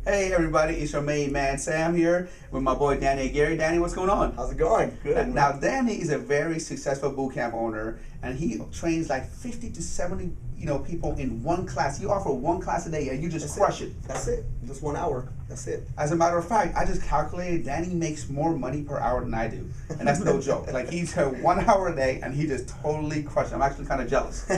Hey everybody, it's your main man Sam here with my boy Danny Gary. Danny, what's going on? How's it going? Good. Now Danny is a very successful boot camp owner, and he trains like 50 to 70 people in one class. You offer one class a day, and you just crush it. That's it. Just 1 hour. That's it. As a matter of fact, I just calculated Danny makes more money per hour than I do, and that's no joke. Like he's 1 hour a day, and he just totally crushes. I'm actually kind of jealous.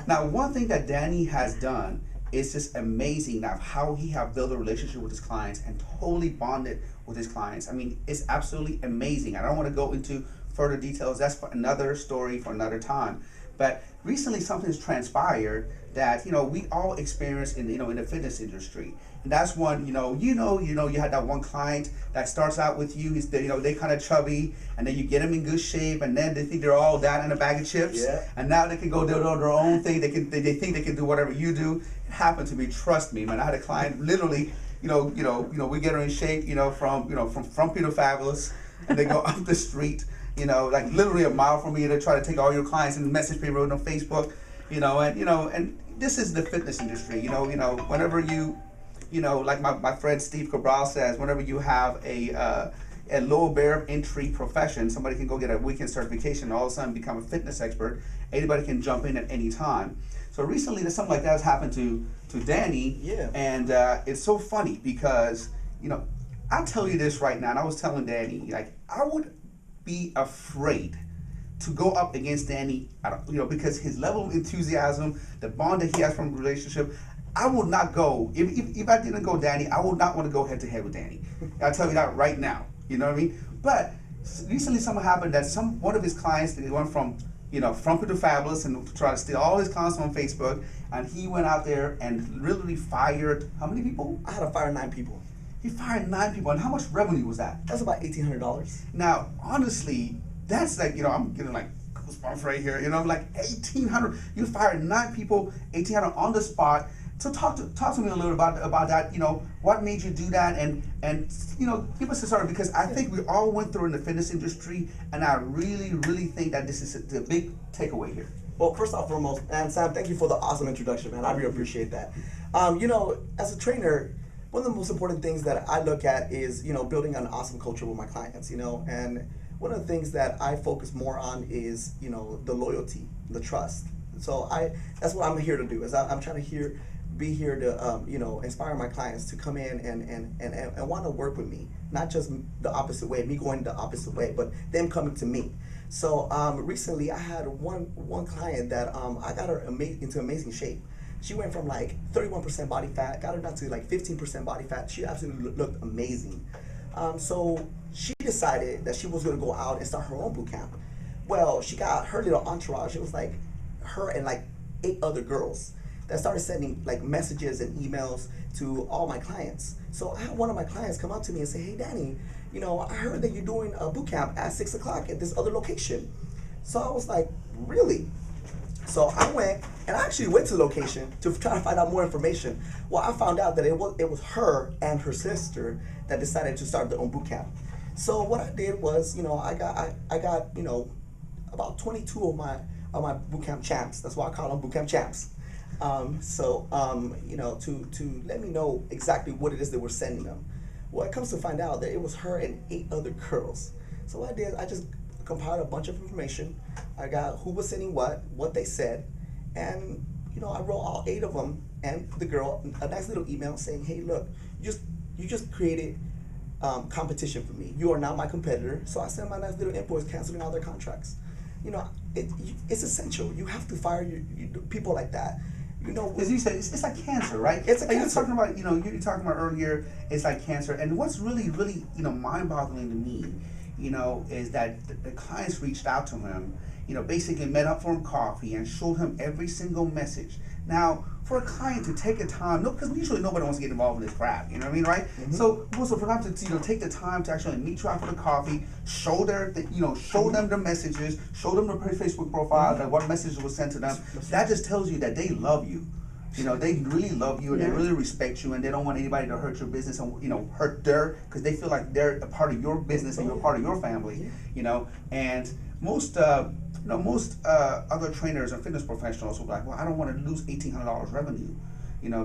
Now, one thing that Danny has done is just amazing now how he have built a relationship with his clients and totally bonded with his clients. I mean, it's absolutely amazing. I don't want to go into further details. That's for another story for another time. But recently something's transpired that we all experience in in the fitness industry. And that's one, you had that one client that starts out with you, they kind of chubby, and then you get them in good shape, and then they think they're all that in a bag of chips. Yeah. And now they can go do their own thing. They think they can do whatever you do. It happened to me, trust me, man. I had a client literally, we get her in shape, from Peter Fabulous, and they go up the street, like literally a mile from me. They try to take all your clients and message people on Facebook, and this is the fitness industry, whenever like my friend Steve Cabral says, whenever you have a low barrier entry profession, somebody can go get a weekend certification and all of a sudden become a fitness expert. Anybody can jump in at any time. So recently, there's something like that has happened to Danny. Yeah. And it's so funny because, I'll tell you this right now, and I was telling Danny, like, I would be afraid to go up against Danny, because his level of enthusiasm, the bond that he has from the relationship, I would not go, if I didn't go Danny, I would not want to go head to head with Danny. I'll tell you that right now, you know what I mean? But recently something happened that one of his clients, they went from Peter Fabulous and try to steal all his clients on Facebook, and he went out there and literally fired, how many people? I had to fire 9 people. He fired 9 people, and how much revenue was that? That's about $1,800. Now, honestly, that's like, I'm getting like goosebumps right here, like 1,800, you fired 9 people, 1,800 on the spot. So talk to me a little about that. What made you do that, and give us a story, because I think we all went through in the fitness industry, and I really think that this is the big takeaway here. Well, first off, foremost, and Sam, thank you for the awesome introduction, man. I really appreciate that. As a trainer, one of the most important things that I look at is building an awesome culture with my clients. And one of the things that I focus more on is the loyalty, the trust. So that's what I'm here to do. Is I'm trying to be here to inspire my clients to come in and want to work with me, not just the opposite way, me going the opposite way, but them coming to me. So recently I had one client that I got her into amazing shape. She went from like 31% body fat, got her down to like 15% body fat. She absolutely looked amazing. So she decided that she was going to go out and start her own boot camp. Well, she got her little entourage. It was like her and like 8 other girls that started sending like messages and emails to all my clients. So I had one of my clients come up to me and say, "Hey Danny, I heard that you're doing a boot camp at 6 o'clock at this other location." So I was like, "Really?" So I went, and I actually went to the location to try to find out more information. Well, I found out that it was her and her sister that decided to start their own boot camp. So what I did was, I got about 22 of my boot camp champs. That's why I call them boot camp champs. To let me know exactly what it is they were sending them. Well, it comes to find out that it was her and 8 other girls. So what I did, I just compiled a bunch of information. I got who was sending what they said, and I wrote all 8 of them and the girl a nice little email saying, "Hey, look, you just created competition for me. You are now my competitor." So I sent my nice little invoice canceling all their contracts. It's essential. You have to fire your people like that. As you said, it's like cancer, right? It's a cancer. You're talking about, you were talking about earlier, it's like cancer. And what's really, mind-boggling to me, is that the clients reached out to him, basically met up for him coffee and showed him every single message. Now, for a client to take a time, because usually nobody wants to get involved in this crap, you know what I mean, right? Mm-hmm. So for them to take the time to actually meet you out for the coffee, show them their messages, show them their Facebook profile, that what messages was sent to them. That just tells you that they love you. They really love you and they really respect you, and they don't want anybody to hurt your business and hurt because they feel like they're a part of your business and you're part of your family. And most other trainers and fitness professionals will be like, well, I don't want to lose $1,800 revenue,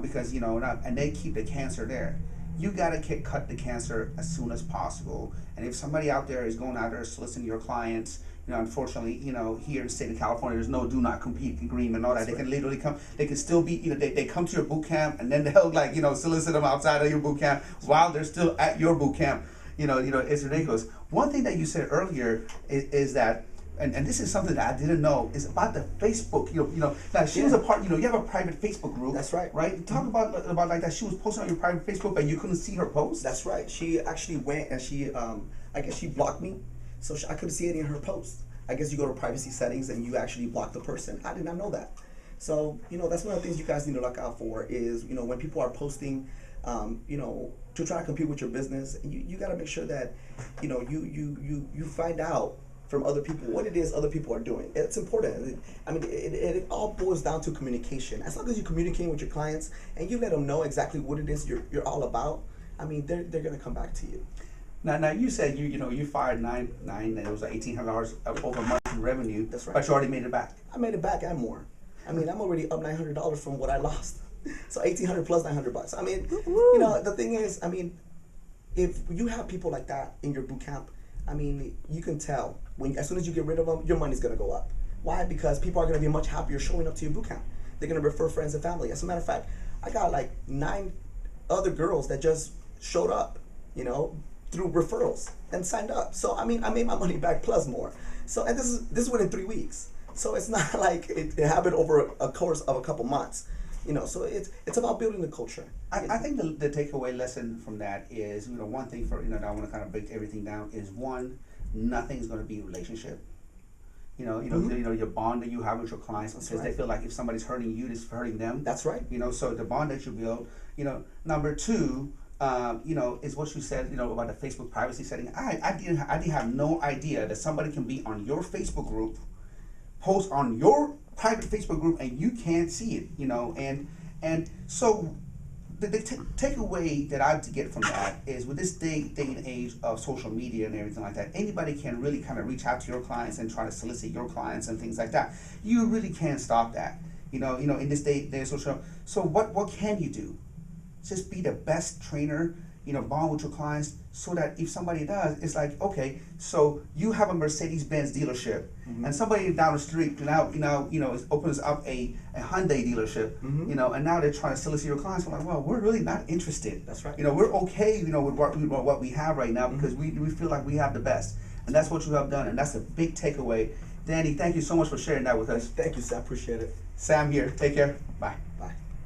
because and they keep the cancer there. you gotta cut the cancer as soon as possible. And if somebody out there is going out there soliciting your clients, unfortunately, here in the state of California, there's no do not compete agreement and all that. That's They right. can literally come, they can still be, they come to your boot camp and then they'll solicit them outside of your boot camp while they're still at your boot camp. It's ridiculous. One thing that you said earlier is that, and this is something that I didn't know, is about the Facebook. Now she was a part. You have a private Facebook group. That's right. Right. Talk about like that. She was posting on your private Facebook, but you couldn't see her posts. That's right. She actually went and she, I guess she blocked me, so I couldn't see any of her posts. I guess you go to privacy settings and you actually block the person. I did not know that. So that's one of the things you guys need to look out for is when people are posting, to try to compete with your business, you got to make sure that you find out from other people what it is other people are doing. It's important. I mean, it all boils down to communication. As long as you communicate with your clients and you let them know exactly what it is you're all about, I mean, they're gonna come back to you. Now you said you fired nine. It was like $1,800 over a month in revenue. That's right. But you already made it back. I made it back and more. I mean, I'm already up $900 from what I lost. So $1,800 plus $900. I mean, the thing is, I mean, if you have people like that in your boot camp, I mean, you can tell as soon as you get rid of them, your money's gonna go up. Why? Because people are gonna be much happier showing up to your boot camp. They're gonna refer friends and family. As a matter of fact, I got like 9 other girls that just showed up, through referrals and signed up. So I mean, I made my money back plus more. So and this is within 3 weeks. So it's not like it happened over a course of a couple months. So it's about building the culture. I think the takeaway lesson from that is, one thing that I want to kind of break everything down is, one, nothing's going to be a relationship. Your bond that you have with your clients, because they feel like if somebody's hurting you, it's hurting them. That's right. So the bond that you build. Number two, is what you said, about the Facebook privacy setting. I didn't have no idea that somebody can be on your Facebook group, post on your private Facebook group, and you can't see it, and so the takeaway that I get from that is, with this day and age of social media and everything like that, anybody can really kind of reach out to your clients and try to solicit your clients and things like that. You really can't stop that, in this day of social. So what can you do? Just be the best trainer, bond with your clients, so that if somebody does, it's like, okay, so you have a Mercedes-Benz dealership, and somebody down the street now opens up a Hyundai dealership, and now they're trying to solicit your clients. I'm like, well, we're really not interested. That's right. We're okay, with what we have right now, because we feel like we have the best, and that's what you have done, and that's a big takeaway. Danny, thank you so much for sharing that with us. Thank you, Sam. Appreciate it. Sam here. Take care. Bye.